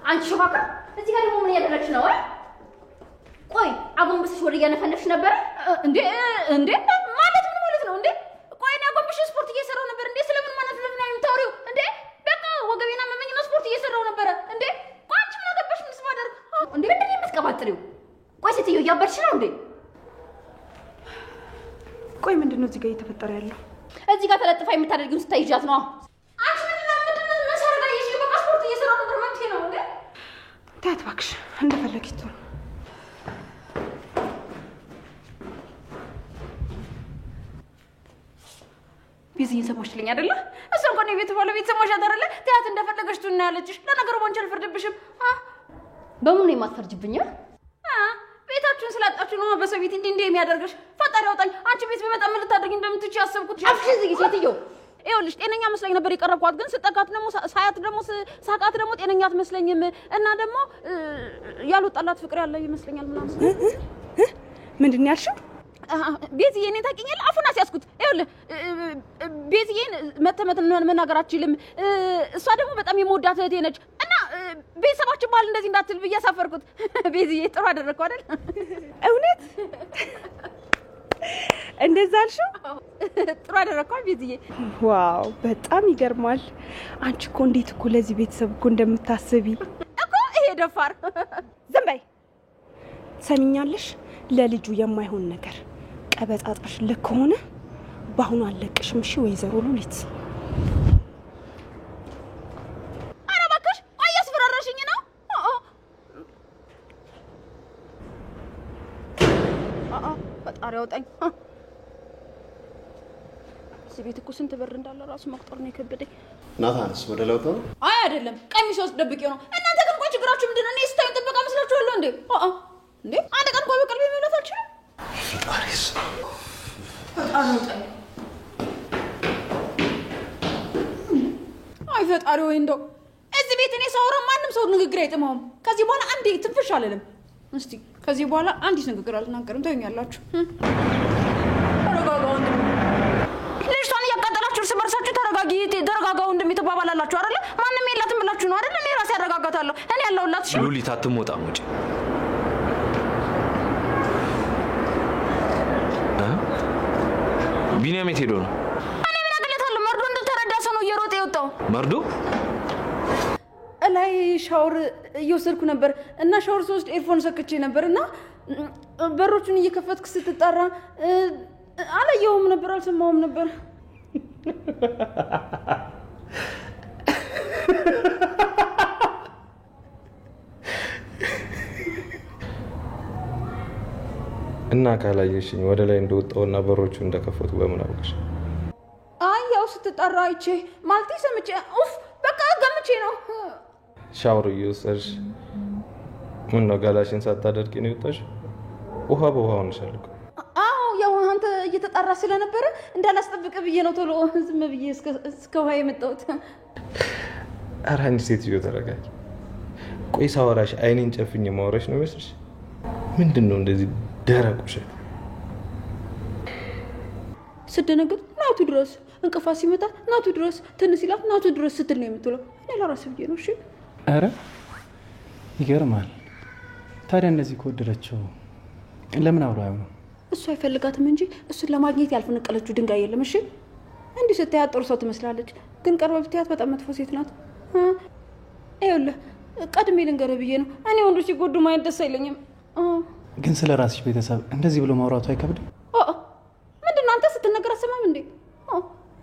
አንቺ ሾካካ እዚህ ጋር ደግሞ ምን ያደረግሽ ነው? ቆይ አጎንብስሽ ወደ ያነፈነፍሽ ነበር እንዴ? ማለት ምን ማለት ነው እንዴ? ቆይ እኔ አጎንብሽ ስፖርት እየሰራው ነበር እንዴ? ስለምን ማነፍለፍ ነው የምታወሪው እንዴ? በቃ ወገቤና መመኝና ስፖርት እየሰራው ነበር እንዴ? ቆይ አንቺ ምን አገባሽ? ምን ስባደርግ እንዴ? ምንድን ነው የምትቀባጥሪው? ቆይ ሴትዮ እያበድሽ ነው እንዴ? ቆይ ምንድነው እዚህ ጋር እየተፈጠረ ያለው? እዚህ ጋር ተለጥፋ የምታደርጊውን ስታይጃት ነው። አንቺ ምንድነው መሰረጋ ይሽል በቃ ስፖርት እየሰራው ነበር ማለት ነው እንዴ? ታያት እባክሽ እንደፈለግሽ ትሁን። ቢዝኝ ሰሞሽልኝ አይደለ? እሷ እንኳን የቤቱ ባለቤት ሰሞሽ አይደለ? ታያት እንደፈለገሽ ትሁን ያለችሽ። ለነገሩ ባንቺ አልፈርድብሽም። በምን ነው የማትፈርጅብኝ? ቤታችሁን ስላጣችሁ ነው በሰው ቤት እንዴ የሚያደርግሽ? ፈጣሪ ያውጣኝ። አንቺ ቤት በመጣ ምን ልታደርጊ እንደምትችይ ያሰብኩት። አፍሽ ዝጊ ሴትዮ። ይኸውልሽ ጤነኛ መስለኝ ነበር የቀረብኳት፣ ግን ስጠጋት ደግሞ ሳያት ደግሞ ሳቃት ደግሞ ጤነኛ አትመስለኝም። እና ደግሞ ያልወጣላት ፍቅር ያለ ይመስለኛል ምናምን። ምንድን ያልሽው? ቤዝዬ እኔን ታውቂኛለሽ? አፉን አስያዝኩት። ይኸውልህ ቤዝዬን መናገር አትችልም። እሷ ደግሞ በጣም የምወዳት እህቴ ነች እና ቤተሰባችን ባህል እንደዚህ እንዳትል ብዬ አሳፈርኩት። ቤዝዬ ጥሩ አደረግኩ አይደል? እውነት እንደዛ አልሽው? ጥሩ አደረግኩ ቤዝዬ። ዋው በጣም ይገርማል። አንቺ እኮ እንዴት እኮ ለዚህ ቤተሰብ እኮ እንደምታስቢ እኮ። ይሄ ደፋር ዝም በይ። ሰሚኛለሽ? ለልጁ የማይሆን ነገር ቀበጣጥሽ ልክ ሆነ ባሁን አለቅሽም። እሺ ወይዘሮ ሉሊት። ኧረ እባክሽ ቆይ አስፈራራሽኝ ነው። ፈጣሪ ያውጣኝ። እዚህ ቤት እኮ ስንት በር እንዳለ ራሱ መቁጠር ነው የከበደኝ። ናታንስ ወደ ለውጥ ነው? አይ አይደለም፣ ቀሚስ ውስጥ ደብቄው ነው። እናንተ ግን ቆይ ችግራችሁ ምንድነው? እኔ ስታዩን ጥበቃ መስላችኋለሁ እንዴ? እንዴ አንድ ቀን ቆይ በቀልቤ መብላት አልችልም። ፈጣሪስ ፈጣሪ ያውጣኝ። አይ ፈጣሪ ወይ እንደው እዚህ ቤት እኔ ሳወራ ማንም ሰው ንግግር አይጥመውም። ከዚህ በኋላ አንዴ ትንፍሽ አልልም። እስቲ ከዚህ በኋላ አንዲት ንግግር አልናገርም። ተውኛላችሁ። ተረጋጋ ወንድም። ልጅቷን እያቃጠላችሁ እርስ በርሳችሁ ተረጋጋ ወንድም ተባባላላችሁ አይደለ? ማንም የላትም ብላችሁ ነው አይደል? እኔ ራሴ አረጋጋታለሁ። እኔ ያለሁላት። እሺ ሉሊት አትሞጣም ውጪ። ቢኒያም የት ሄዶ ነው? እኔ ምን አገለታለሁ? መርዶ እንደተረዳ ሰው ነው እየሮጠ የወጣው። መርዶ? ላይ ሻወር እየወሰድኩ ነበር እና ሻወር ሶስት ኤርፎን ሰክቼ ነበር እና በሮቹን እየከፈትኩ ስትጣራ አላየሁም ነበር፣ አልሰማሁም ነበር። እና ካላየሽኝ ወደ ላይ እንደወጣውና በሮቹ እንደከፈቱ በምን አውቅሽ? አይ ያው ስትጣራ አይቼ ማለቴ ሰምቼ በቃ ገምቼ ነው። ሻወር እየወሰድሽ ምን ነው ገላሽን ሳታደርቂ ነው የወጣሽ? ውሃ በውሃ ሆነሻል እኮ። አዎ ያው አንተ እየተጣራ ስለነበረ እንዳላስጠብቅ ብዬ ነው ቶሎ ዝም ብዬ እስከ ውሃ የመጣሁት። ኧረ አንቺ ሴትዮ ተረጋጊ። ቆይ ሳወራሽ አይኔን ጨፍኜ ማውራሽ ነው የሚመስልሽ? ምንድነው እንደዚህ ደረቅ ውሸት? ስደነግጥ ናቱ ድረስ፣ እንቅፋት ሲመጣ ናቱ ድረስ፣ ትንሽ ሲላት ናቱ ድረስ ስትል ነው የምትለው። እኔ ለራሴ ብዬ ነው። እሺ ኧረ ይገርማል። ታዲያ እንደዚህ ከወደደችው ለምን አብሮ አይሆንም? እሱ አይፈልጋትም እንጂ እሱን ለማግኘት ያልፈነቀለችው ድንጋይ የለም። እሺ እንዲህ ስትያት ጥሩ ሰው ትመስላለች፣ ግን ቀርበ ብትያት በጣም መጥፎ ሴት ናት። ይኸውልህ ቀድሜ ልንገርህ ብዬ ነው። እኔ ወንዶች ሲጎዱ ማየት ደስ አይለኝም። ግን ስለ ራስሽ ቤተሰብ እንደዚህ ብሎ ማውራቱ አይከብድም? ምንድን ነው አንተ ስትነገር አሰማም እንዴ?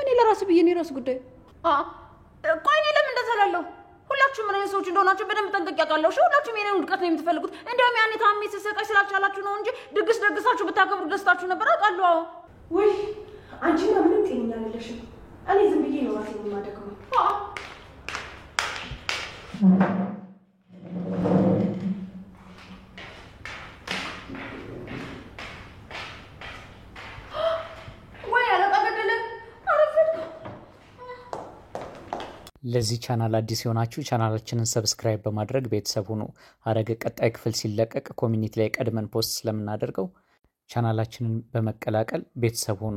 እኔ ለራስ ብዬ ነው የራስ ጉዳይ። ቆይ እኔ ለምን እንደዛ እላለሁ? ሁላችሁም ምን አይነት ሰዎች እንደሆናችሁ በደንብ ጠንቅቄ አውቃለሁ። ሁላችሁም የኔን ውድቀት ነው የምትፈልጉት። እንዲያውም ያኔ ታሜ ስሰቃይ ስላልቻላችሁ ነው እንጂ ድግስ ደግሳችሁ ብታከብሩ ደስታችሁ ነበር። አውቃለሁ። ወይ አንቺማ ምንም ጤነኛ አይደለሽም። እኔ ዝም ብዬ ነው ራሴን የማደግመው። ለዚህ ቻናል አዲስ የሆናችሁ ቻናላችንን ሰብስክራይብ በማድረግ ቤተሰብ ሁኑ። ሐረግ ቀጣይ ክፍል ሲለቀቅ ኮሚኒቲ ላይ ቀድመን ፖስት ስለምናደርገው ቻናላችንን በመቀላቀል ቤተሰብ ሁኑ።